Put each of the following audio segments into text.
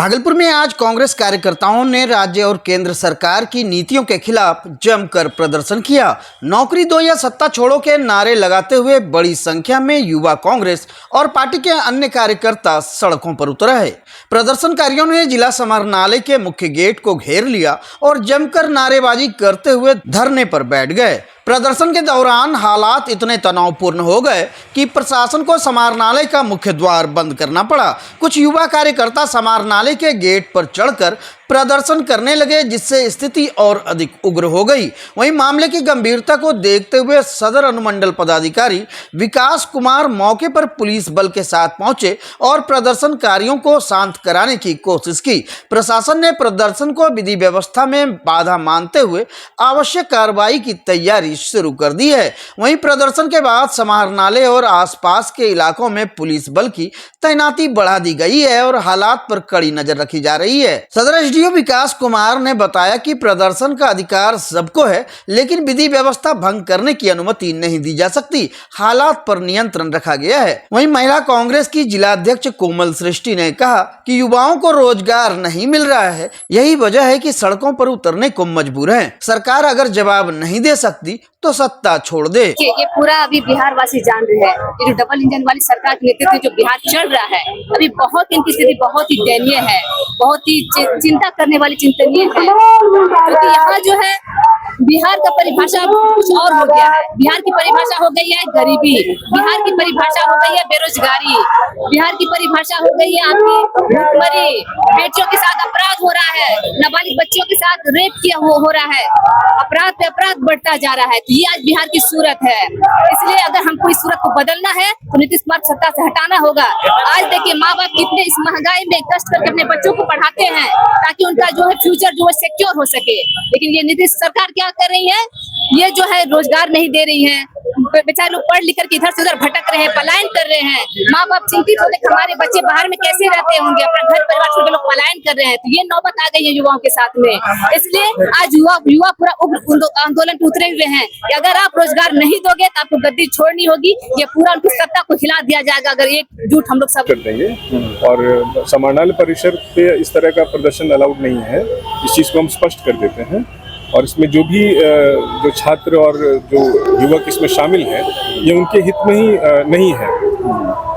भागलपुर में आज कांग्रेस कार्यकर्ताओं ने राज्य और केंद्र सरकार की नीतियों के खिलाफ जमकर प्रदर्शन किया। नौकरी दो या सत्ता छोड़ो के नारे लगाते हुए बड़ी संख्या में युवा कांग्रेस और पार्टी के अन्य कार्यकर्ता सड़कों पर उतरे हैं। प्रदर्शनकारियों ने जिला समाहरणालय के मुख्य गेट को घेर लिया और जमकर नारेबाजी करते हुए धरने पर बैठ गए। प्रदर्शन के दौरान हालात इतने तनावपूर्ण हो गए कि प्रशासन को समाहरणालय का मुख्य द्वार बंद करना पड़ा। कुछ युवा कार्यकर्ता समाहरणालय के गेट पर चढ़कर प्रदर्शन करने लगे, जिससे स्थिति और अधिक उग्र हो गई। वहीं मामले की गंभीरता को देखते हुए सदर अनुमंडल पदाधिकारी विकास कुमार मौके पर पुलिस बल के साथ पहुंचे और प्रदर्शनकारियों को शांत कराने की कोशिश की। प्रशासन ने प्रदर्शन को विधि व्यवस्था में बाधा मानते हुए आवश्यक कार्रवाई की तैयारी शुरू कर दी है। वहीं प्रदर्शन के बाद समाहरणालय और आसपास के इलाकों में पुलिस बल की तैनाती बढ़ा दी गई है और हालात पर कड़ी नजर रखी जा रही है। सदर एसडीओ विकास कुमार ने बताया कि प्रदर्शन का अधिकार सबको है, लेकिन विधि व्यवस्था भंग करने की अनुमति नहीं दी जा सकती। हालात पर नियंत्रण रखा गया है। वहीं महिला कांग्रेस की जिलाध्यक्ष कोमल सृष्टि ने कहा कि युवाओं को रोजगार नहीं मिल रहा है, यही वजह है कि सड़कों पर उतरने को मजबूर है। सरकार अगर जवाब नहीं दे सकती तो सत्ता छोड़ दे। ये पूरा अभी बिहार वासी जान रहे हैं, ये जो डबल इंजन वाली सरकार के नेतृत्व जो बिहार चल रहा है, अभी बहुत इनकी स्थिति बहुत ही दयनीय है, बहुत ही चिंता करने वाली चिंतनीय है। क्योंकि यहाँ जो है बिहार का परिभाषा कुछ और हो गया है। बिहार की परिभाषा हो गई है गरीबी, बिहार की परिभाषा हो गई है बेरोजगारी, बिहार की परिभाषा हो गई है आपकी भूखमरी, बेटियों के साथ अपराध हो रहा है, नाबालिग बच्चियों के साथ रेप किया हो रहा है, अपराध पे अपराध बढ़ता जा रहा है। ये आज बिहार की सूरत है। इसलिए अगर हमको इस सूरत को बदलना है तो नीतीश कुमार सत्ता से हटाना होगा। आज देखिए माँ बाप कितने इस महंगाई में कष्ट करके अपने बच्चों को पढ़ाते हैं ताकि उनका जो है फ्यूचर जो है सिक्योर हो सके, लेकिन ये नीतीश सरकार क्या कर रही है, ये जो है रोजगार नहीं दे रही है। बेचारे लोग पढ़ लिख कर इधर से उधर भटक रहे हैं, पलायन कर रहे हैं। माँ बाप चिंतित होते हमारे बच्चे बाहर में कैसे रहते होंगे, अपना घर परिवार छोड़ के लोग पलायन कर रहे हैं। तो ये नौबत आ गई है युवाओं के साथ में। इसलिए आज युवा पूरा उग्र आंदोलन पे उतरे हुए हैं कि अगर आप रोजगार नहीं दोगे तो आपको गद्दी छोड़नी होगी। ये पूरा उनकी सत्ता को हिला दिया जाएगा अगर एकजुट हम लोग सब कर देंगे। और समाहरणालय परिसर पे इस तरह का प्रदर्शन अलाउड नहीं है, इस चीज को हम स्पष्ट कर देते हैं। और इसमें जो भी जो छात्र और जो युवक इसमें शामिल हैं, ये उनके हित में ही नहीं है।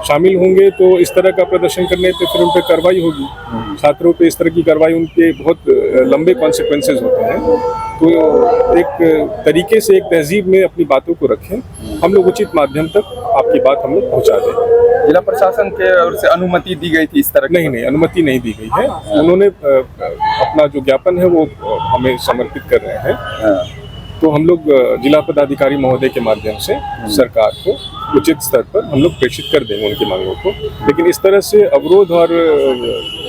शामिल होंगे तो इस तरह का प्रदर्शन करने पे फिर उन पर कार्रवाई होगी। छात्रों पे इस तरह की कार्रवाई उनके बहुत लंबे कॉन्सिक्वेंसेस होते हैं। तो एक तरीके से एक तहजीब में अपनी बातों को रखें, हम लोग उचित माध्यम तक आपकी बात हम लोग पहुँचा दें। जिला प्रशासन के ओर से अनुमति दी गई थी इस तरह? नहीं, अनुमति नहीं दी गई है। उन्होंने अपना जो ज्ञापन है वो हमें समर्पित कर रहे हैं। तो हम लोग जिला पदाधिकारी महोदय के माध्यम से सरकार को उचित स्तर पर हम लोग प्रेषित कर देंगे उनकी मांगों को, लेकिन इस तरह से अवरोध और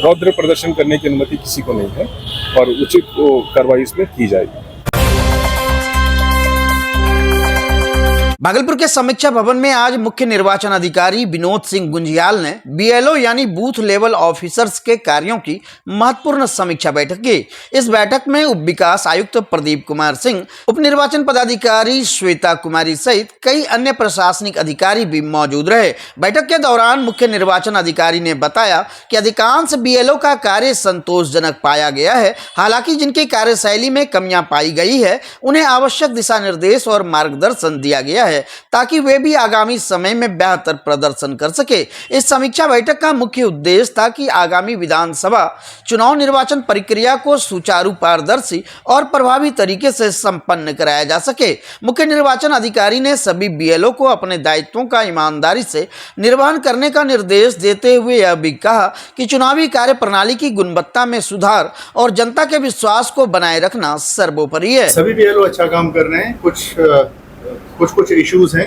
रौद्र प्रदर्शन करने की अनुमति किसी को नहीं है और उचित कार्रवाई इसमें की जाएगी। भागलपुर के समीक्षा भवन में आज मुख्य निर्वाचन अधिकारी विनोद सिंह गुंजियाल ने बीएलओ यानी बूथ लेवल ऑफिसर्स के कार्यों की महत्वपूर्ण समीक्षा बैठक की। इस बैठक में उप विकास आयुक्त प्रदीप कुमार सिंह, उप निर्वाचन पदाधिकारी श्वेता कुमारी सहित कई अन्य प्रशासनिक अधिकारी भी मौजूद रहे। बैठक के दौरान मुख्य निर्वाचन अधिकारी ने बताया कि अधिकांश बीएलओ का कार्य संतोषजनक पाया गया है। हालांकि जिनकी कार्यशैली में कमियां पाई गई है, उन्हें आवश्यक दिशा निर्देश और मार्गदर्शन दिया गया है ताकि वे भी आगामी समय में बेहतर प्रदर्शन कर सके। इस समीक्षा बैठक का मुख्य उद्देश्य था कि आगामी विधानसभा चुनाव निर्वाचन प्रक्रिया को सुचारू, पारदर्शी और प्रभावी तरीके से संपन्न कराया जा सके। मुख्य निर्वाचन अधिकारी ने सभी बीएलओ को अपने दायित्वों का ईमानदारी से निर्वहन करने का निर्देश देते हुए यह भी कहा कि चुनावी कार्य प्रणाली की गुणवत्ता में सुधार और जनता के विश्वास को बनाए रखना सर्वोपरि है। सभी बीएलओ अच्छा काम कर रहे हैं। कुछ इश्यूज हैं,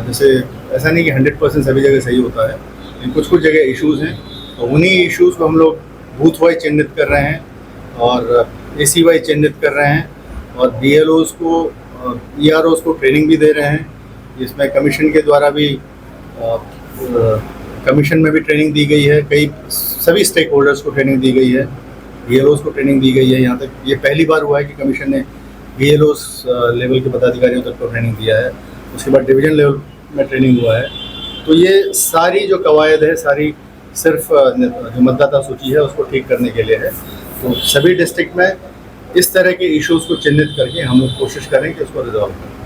जैसे ऐसा नहीं कि 100% सभी जगह सही होता है, लेकिन कुछ जगह इश्यूज हैं। तो उन्हीं इश्यूज को हम लोग बूथ वाइज चिन्हित कर रहे हैं और एसी वाइज चिन्हित कर रहे हैं और बीएलओज को, ईआरओज को ट्रेनिंग भी दे रहे हैं। इसमें कमीशन के द्वारा भी कमीशन में भी ट्रेनिंग दी गई है, सभी स्टेक होल्डर्स को ट्रेनिंग दी गई है, बीएलओज को ट्रेनिंग दी गई है। यहाँ तक ये पहली बार हुआ है कि कमीशन ने बीएलओ लेवल के पदाधिकारियों तक को ट्रेनिंग दिया है। उसके बाद डिवीजन लेवल में ट्रेनिंग हुआ है। तो ये सारी जो कवायद है, सारी सिर्फ जो मतदाता सूची है उसको ठीक करने के लिए है। तो सभी डिस्ट्रिक्ट में इस तरह के इश्यूज को चिन्हित करके हम लोग कोशिश करें कि उसको रिजॉल्व करें।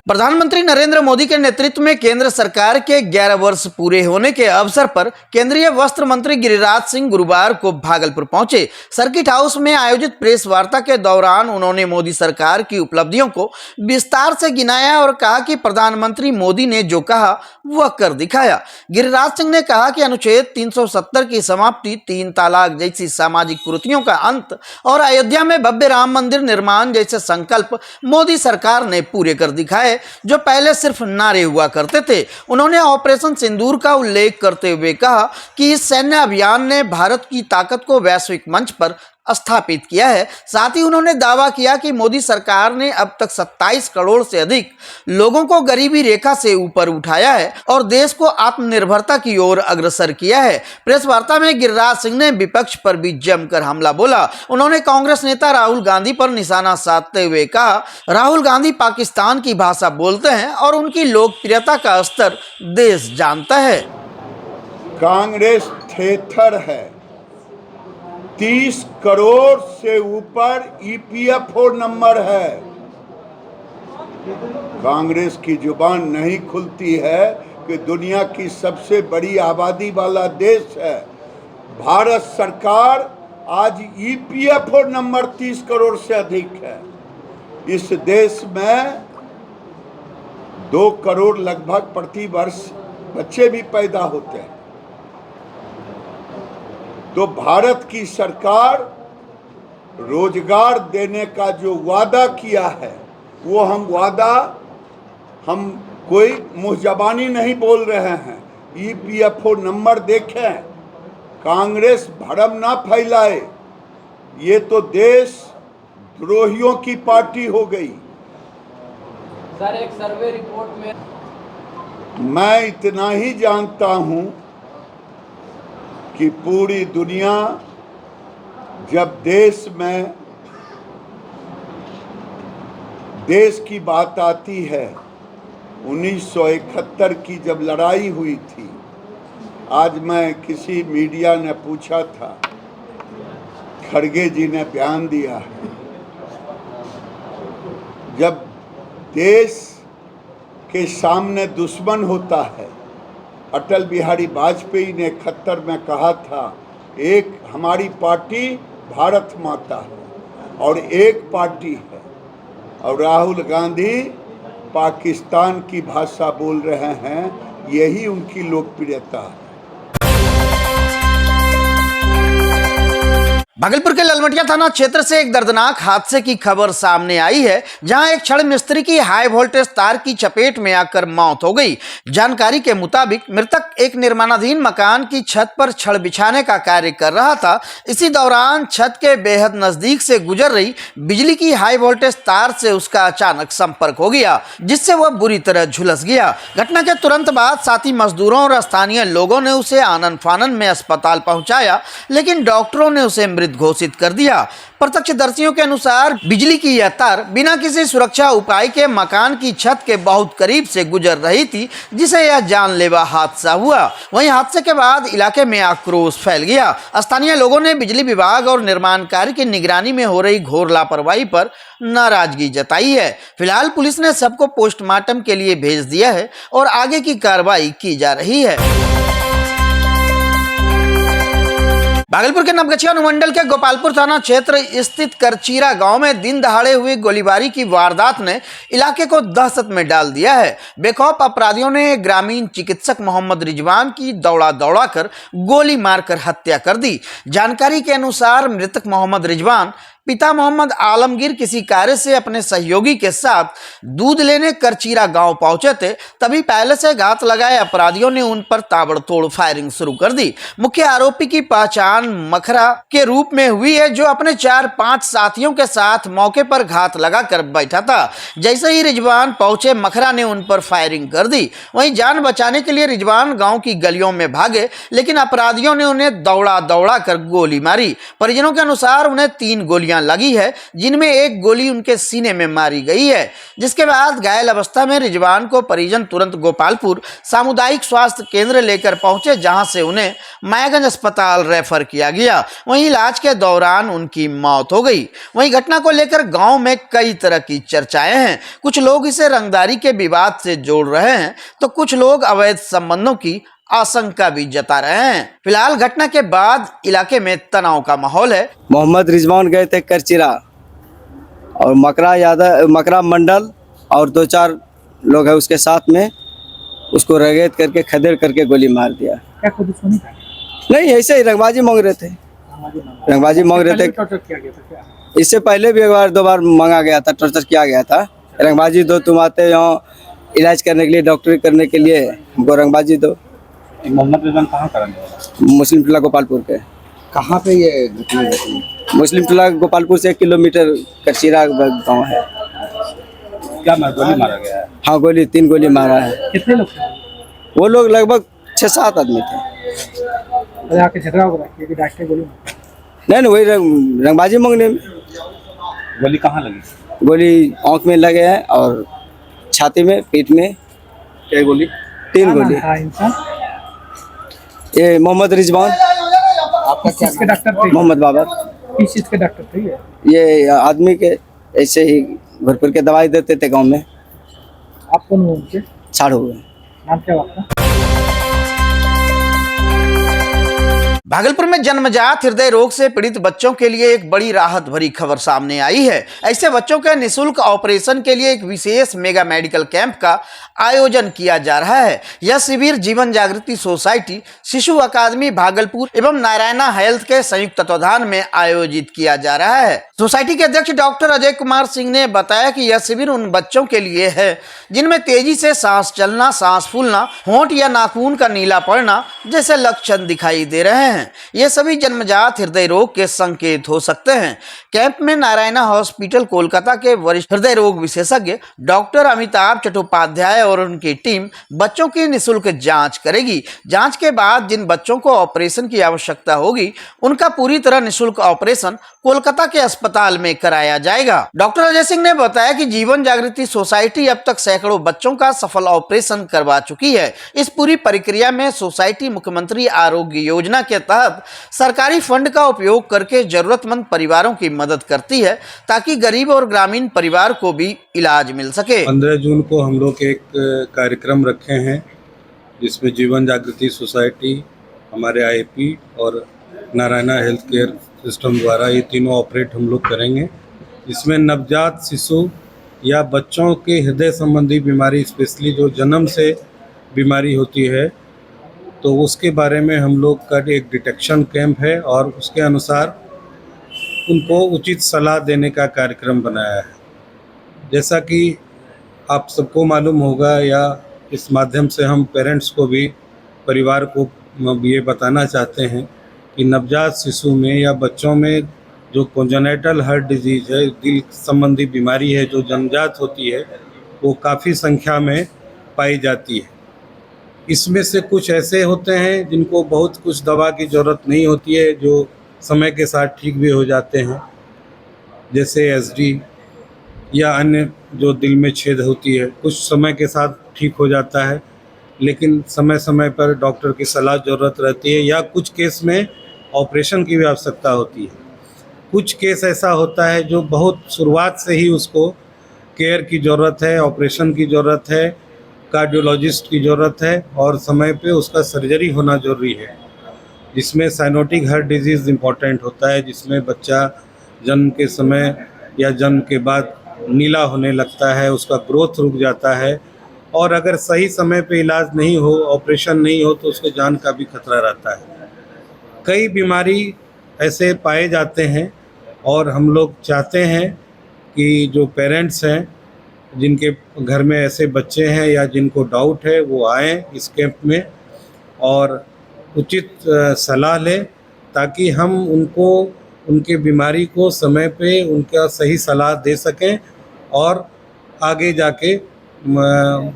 प्रधानमंत्री नरेंद्र मोदी के नेतृत्व में केंद्र सरकार के 11 वर्ष पूरे होने के अवसर पर केंद्रीय वस्त्र मंत्री गिरिराज सिंह गुरुवार को भागलपुर पहुंचे। सर्किट हाउस में आयोजित प्रेस वार्ता के दौरान उन्होंने मोदी सरकार की उपलब्धियों को विस्तार से गिनाया और कहा कि प्रधानमंत्री मोदी ने जो कहा वह कर दिखाया। गिरिराज सिंह ने कहा कि अनुच्छेद 370 की समाप्ति, 3 तलाक जैसी सामाजिक कुरीतियों का अंत और अयोध्या में भव्य राम मंदिर निर्माण जैसे संकल्प मोदी सरकार ने पूरे कर दिखाए जो पहले सिर्फ नारे हुआ करते थे। उन्होंने ऑपरेशन सिंदूर का उल्लेख करते हुए कहा कि इस सैन्य अभियान ने भारत की ताकत को वैश्विक मंच पर स्थापित किया है। साथ ही उन्होंने दावा किया कि मोदी सरकार ने अब तक 27 करोड़ से अधिक लोगों को गरीबी रेखा से ऊपर उठाया है और देश को आत्मनिर्भरता की ओर अग्रसर किया है। प्रेस वार्ता में गिरिराज सिंह ने विपक्ष पर भी जमकर हमला बोला। उन्होंने कांग्रेस नेता राहुल गांधी पर निशाना साधते हुए कहा, राहुल गांधी पाकिस्तान की भाषा बोलते हैं और उनकी लोकप्रियता का स्तर देश जानता है। कांग्रेस थेथर है। 30 करोड़ से ऊपर EPFO नंबर है। कांग्रेस की जुबान नहीं खुलती है कि दुनिया की सबसे बड़ी आबादी वाला देश है। भारत सरकार आज EPFO नंबर 30 करोड़ से अधिक है। इस देश में 2 करोड़ लगभग प्रति वर्ष बच्चे भी पैदा होते हैं। तो भारत की सरकार रोजगार देने का जो वादा किया है वो हम कोई मुँहजबानी नहीं बोल रहे हैं। EPFO नंबर देखें, कांग्रेस भ्रम ना फैलाए। ये तो देश द्रोहियों की पार्टी हो गई। सर, एक सर्वे रिपोर्ट में मैं इतना ही जानता हूं कि पूरी दुनिया जब देश की बात आती है, 1971 की जब लड़ाई हुई थी, आज मैं किसी मीडिया ने पूछा था, खड़गे जी ने बयान दिया है, जब देश के सामने दुश्मन होता है, अटल बिहारी वाजपेयी ने 71 में कहा था, एक हमारी पार्टी भारत माता है और एक पार्टी है, और राहुल गांधी पाकिस्तान की भाषा बोल रहे हैं। यही उनकी लोकप्रियता है। भागलपुर के ललमटिया थाना क्षेत्र से एक दर्दनाक हादसे की खबर सामने आई है, जहां एक छड़ मिस्त्री की हाई वोल्टेज तार की चपेट में आकर मौत हो गई। जानकारी के मुताबिक मृतक एक निर्माणाधीन मकान की छत पर छड़ बिछाने का कार्य कर रहा था। इसी दौरान छत के बेहद नजदीक से गुजर रही बिजली की हाई वोल्टेज तार से उसका अचानक संपर्क हो गया, जिससे वह बुरी तरह झुलस गया। घटना के तुरंत बाद साथी मजदूरों और स्थानीय लोगों ने उसे आनन फानन में अस्पताल पहुंचाया, लेकिन डॉक्टरों ने उसे मृत घोषित कर दिया। प्रत्यक्षदर्शियों के अनुसार बिजली की यह तार बिना किसी सुरक्षा उपाय के मकान की छत के बहुत करीब से गुजर रही थी, जिसे यह जानलेवा हादसा हुआ। वहीं हादसे के बाद इलाके में आक्रोश फैल गया। स्थानीय लोगों ने बिजली विभाग और निर्माण कार्य की निगरानी में हो रही घोर लापरवाही पर नाराजगी जताई है। फिलहाल पुलिस ने सबको पोस्टमार्टम के लिए भेज दिया है और आगे की कार्रवाई की जा रही है। भागलपुर के नवगछिया अनुमंडल के गोपालपुर थाना क्षेत्र स्थित करचीरा गांव में दिन दहाड़े हुई गोलीबारी की वारदात ने इलाके को दहशत में डाल दिया है। बेखौफ अपराधियों ने ग्रामीण चिकित्सक मोहम्मद रिजवान की दौड़ा कर गोली मारकर हत्या कर दी। जानकारी के अनुसार मृतक मोहम्मद रिजवान पिता मोहम्मद आलमगीर किसी कार्य से अपने सहयोगी के साथ दूध लेने करचीरा गांव पहुंचे थे। तभी पहले से घात लगाए अपराधियों ने उन पर ताबड़तोड़ फायरिंग शुरू कर दी। मुख्य आरोपी की पहचान मखरा के रूप में हुई है, जो अपने 4-5 साथियों के साथ मौके पर घात लगाकर बैठा था। जैसे ही रिजवान पहुंचे, मखरा ने उन पर फायरिंग कर दी। वहीं जान बचाने के लिए रिजवान गाँव की गलियों में भागे, लेकिन अपराधियों ने उन्हें दौड़ा कर गोली मारी। परिजनों के अनुसार उन्हें 3 गोलियां गोलियां लगी है, जिनमें एक गोली उनके सीने में मारी गई है, जिसके बाद घायल अवस्था में रिजवान को परिजन तुरंत गोपालपुर सामुदायिक स्वास्थ्य केंद्र लेकर पहुंचे, जहां से उन्हें मायागंज अस्पताल रेफर किया गया। वहीं इलाज के दौरान उनकी मौत हो गई। वहीं घटना को लेकर गांव में कई तरह की चर्चाएं हैं। कुछ लोग इसे रंगदारी के विवाद से जोड़ रहे हैं, तो कुछ लोग अवैध संबंधों की आशंका भी जता रहे हैं। फिलहाल घटना के बाद इलाके में तनाव का माहौल है। मोहम्मद रिजवान गए थे करचिरा और मकरा मंडल और 2-4 लोग हैं उसके साथ में, उसको रगेत करके खदेड़ करके गोली मार दिया। क्या कोई दुश्मनी था? नहीं, ऐसे ही रंगबाजी मांग रहे थे। रंगबाजी मांग रहे थे। टॉर्चर किया गया था क्या? इससे पहले भी 1-2 बार मांगा गया था, टॉर्चर किया गया था। रंगबाजी दो, तुम आते यहाँ इलाज करने के लिए, डॉक्टरी करने के लिए, हमको रंगबाजी दो। मोहम्मद रिजवान कहाँ का रहने वाला? मुस्लिम टोला गोपालपुर के। कहाँ पे ये घटना घटी? मुस्लिम टोला गोपालपुर से 1 किलोमीटर करचिरा गाँव है। क्या गोली मारा गया है? हाँ, 3 गोली मारा है। कितने लोग थे? वो लोग लगभग 6-7 आदमी थे। आके झगड़ा हो गया कि डॉक्टर गोली नहीं, वही रंगबाजी मांगने में। गोली कहाँ लगी? गोली आँख में लगे है और छाती में, पीठ में। क्या गोली? 3 गोली। इंसान ये मोहम्मद रिजवान। आपका किस चीज के डॉक्टर थे? मोहम्मद बाबर। किस चीज के डॉक्टर थे ये आदमी के ऐसे ही भरपूर के दवाई देते थे गांव में। आप कौन हो उनके? छाड़ हुए। नाम क्या आपका? भागलपुर में जन्मजात हृदय रोग से पीड़ित बच्चों के लिए एक बड़ी राहत भरी खबर सामने आई है। ऐसे बच्चों के निःशुल्क ऑपरेशन के लिए एक विशेष मेगा मेडिकल कैंप का आयोजन किया जा रहा है। यह शिविर जीवन जागृति सोसाइटी, शिशु अकादमी भागलपुर एवं नारायणा हेल्थ के संयुक्त तत्वाधान में आयोजित किया जा रहा है। सोसाइटी के अध्यक्ष डॉक्टर अजय कुमार सिंह ने बताया कि यह शिविर उन बच्चों के लिए है जिनमें तेजी से सांस चलना, सांस फूलना, होंठ या नाखून का नीला पड़ना जैसे लक्षण दिखाई दे रहे हैं। ये सभी जन्मजात हृदय रोग के संकेत हो सकते हैं। कैंप में नारायणा हॉस्पिटल कोलकाता के वरिष्ठ हृदय रोग विशेषज्ञ डॉक्टर अमिताभ चट्टोपाध्याय और उनकी टीम बच्चों की निःशुल्क जांच करेगी। जांच के बाद जिन बच्चों को ऑपरेशन की आवश्यकता होगी, उनका पूरी तरह निःशुल्क ऑपरेशन कोलकाता के अस्पताल में कराया जाएगा। डॉक्टर अजय सिंह ने बताया कि जीवन जागृति सोसाइटी अब तक सैकड़ों बच्चों का सफल ऑपरेशन करवा चुकी है। इस पूरी प्रक्रिया में सोसाइटी मुख्यमंत्री आरोग्य योजना के तहत सरकारी फंड का उपयोग करके जरूरतमंद परिवारों की मदद करती है, ताकि गरीब और ग्रामीण परिवार को भी इलाज मिल सके। 15 जून को हम लोग एक कार्यक्रम रखे हैं जिसमें जीवन जागृति सोसाइटी, हमारे आईपी और नारायणा हेल्थ केयर सिस्टम द्वारा ये तीनों ऑपरेट हम लोग करेंगे। इसमें नवजात शिशु या बच्चों के हृदय संबंधी बीमारी, स्पेशली जो जन्म से बीमारी होती है, तो उसके बारे में हम लोग का एक डिटेक्शन कैंप है और उसके अनुसार उनको उचित सलाह देने का कार्यक्रम बनाया है। जैसा कि आप सबको मालूम होगा, या इस माध्यम से हम पेरेंट्स को भी, परिवार को ये बताना चाहते हैं कि नवजात शिशु में या बच्चों में जो कॉन्जेनिटल हार्ट डिजीज़ है, दिल संबंधी बीमारी है जो जन्मजात होती है, वो काफ़ी संख्या में पाई जाती है। इसमें से कुछ ऐसे होते हैं जिनको बहुत कुछ दवा की ज़रूरत नहीं होती है, जो समय के साथ ठीक भी हो जाते हैं, जैसे एसडी या अन्य जो दिल में छेद होती है, कुछ समय के साथ ठीक हो जाता है, लेकिन समय समय पर डॉक्टर की सलाह ज़रूरत रहती है, या कुछ केस में ऑपरेशन की भी आवश्यकता होती है। कुछ केस ऐसा होता है जो बहुत शुरुआत से ही उसको केयर की ज़रूरत है, ऑपरेशन की ज़रूरत है, कार्डियोलॉजिस्ट की ज़रूरत है और समय पे उसका सर्जरी होना ज़रूरी है, जिसमें साइनोटिक हार्ट डिजीज़ इम्पॉर्टेंट होता है, जिसमें बच्चा जन्म के समय या जन्म के बाद नीला होने लगता है, उसका ग्रोथ रुक जाता है, और अगर सही समय पे इलाज नहीं हो, ऑपरेशन नहीं हो, तो उसके जान का भी खतरा रहता है। कई बीमारी ऐसे पाए जाते हैं और हम लोग चाहते हैं कि जो पेरेंट्स हैं, जिनके घर में ऐसे बच्चे हैं या जिनको डाउट है, वो आएँ इस कैंप में और उचित सलाह लें, ताकि हम उनको उनके बीमारी को समय पे उनका सही सलाह दे सकें और आगे जाके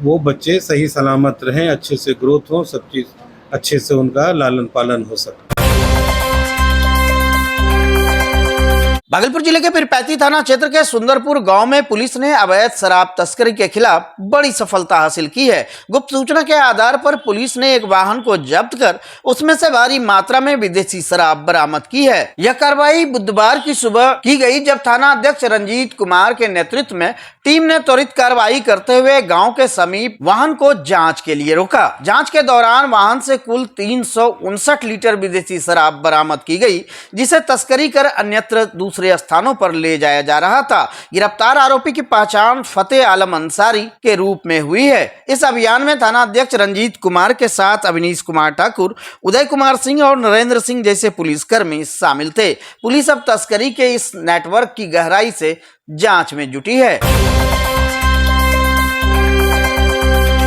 वो बच्चे सही सलामत रहें, अच्छे से ग्रोथ हो, सब चीज़ अच्छे से उनका लालन पालन हो सके। भागलपुर जिले के पीरपैंती थाना क्षेत्र के सुंदरपुर गांव में पुलिस ने अवैध शराब तस्करी के खिलाफ बड़ी सफलता हासिल की है। गुप्त सूचना के आधार पर पुलिस ने एक वाहन को जब्त कर उसमें से भारी मात्रा में विदेशी शराब बरामद की है। यह कार्रवाई बुधवार की सुबह की गई, जब थाना अध्यक्ष रंजीत कुमार के नेतृत्व में टीम ने त्वरित कार्रवाई करते हुए गाँव के समीप वाहन को जाँच के लिए रोका। जाँच के दौरान वाहन से कुल 359 लीटर विदेशी शराब बरामद की गई, जिसे तस्करी कर अन्यत्र दूसरे स्थानों पर ले जाया जा रहा था। गिरफ्तार आरोपी की पहचान फतेह आलम अंसारी के रूप में हुई है। इस अभियान में थाना अध्यक्ष रंजीत कुमार के साथ अविनीश कुमार ठाकुर, उदय कुमार सिंह और नरेंद्र सिंह जैसे पुलिसकर्मी शामिल थे। पुलिस अब तस्करी के इस नेटवर्क की गहराई से जांच में जुटी है।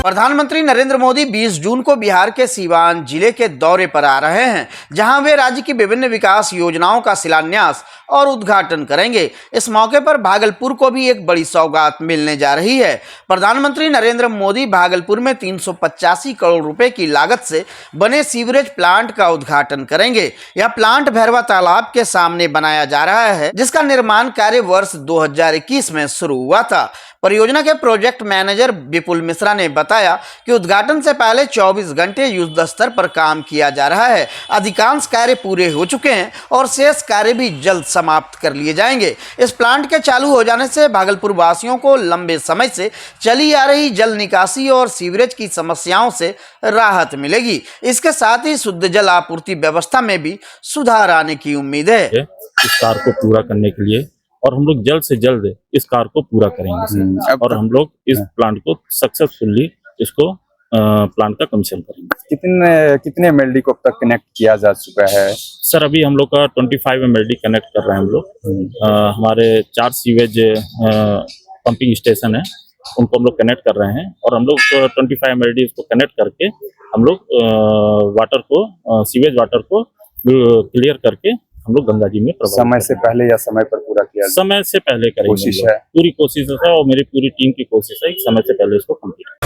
प्रधानमंत्री नरेंद्र मोदी 20 जून को बिहार के सीवान जिले के दौरे पर आ रहे हैं, जहां वे राज्य की विभिन्न विकास योजनाओं का शिलान्यास और उद्घाटन करेंगे। इस मौके पर भागलपुर को भी एक बड़ी सौगात मिलने जा रही है। प्रधानमंत्री नरेंद्र मोदी भागलपुर में 385 करोड़ रुपए की लागत से बने सीवरेज प्लांट का उद्घाटन करेंगे। यह प्लांट भैरवा तालाब के सामने बनाया जा रहा है, जिसका निर्माण कार्य वर्ष 2021 में शुरू हुआ था। परियोजना के प्रोजेक्ट मैनेजर विपुल मिश्रा ने बताया कि उद्घाटन से पहले 24 घंटे युद्ध स्तर पर काम किया जा रहा है। अधिकांश कार्य पूरे हो चुके हैं और शेष कार्य भी जल्द समाप्त कर लिए जाएंगे। इस प्लांट के चालू हो जाने से भागलपुर वासियों को लंबे समय से चली आ रही जल निकासी और सीवरेज की समस्याओं से राहत मिलेगी। इसके साथ ही शुद्ध जल आपूर्ति व्यवस्था में भी सुधार आने की उम्मीद है। इस कार्य को पूरा करने के लिए और हम लोग जल्द से जल्द इस कार्य को पूरा करेंगे और हम लोग इस प्लांट को सक्सेसफुली इसको प्लांट का कमीशन करेंगे। कितने एमएलडी को अब तक कनेक्ट किया जा चुका है? सर अभी हम लोग का 25 एमएलडी कनेक्ट कर रहे हैं हम लोग। हमारे 4 सीवेज पंपिंग स्टेशन है, उनको हम लोग कनेक्ट कर रहे हैं और हम लोग 25 एमएलडी को कनेक्ट करके हम लोग वाटर को सीवेज वाटर को क्लियर करके हम लोग गंगा जी में समय से पहले या समय पर पूरा किया? समय से पहले करेंगे। कोशिश है, पूरी कोशिश है और मेरी पूरी टीम की कोशिश है कि समय से पहले इसको कंप्लीट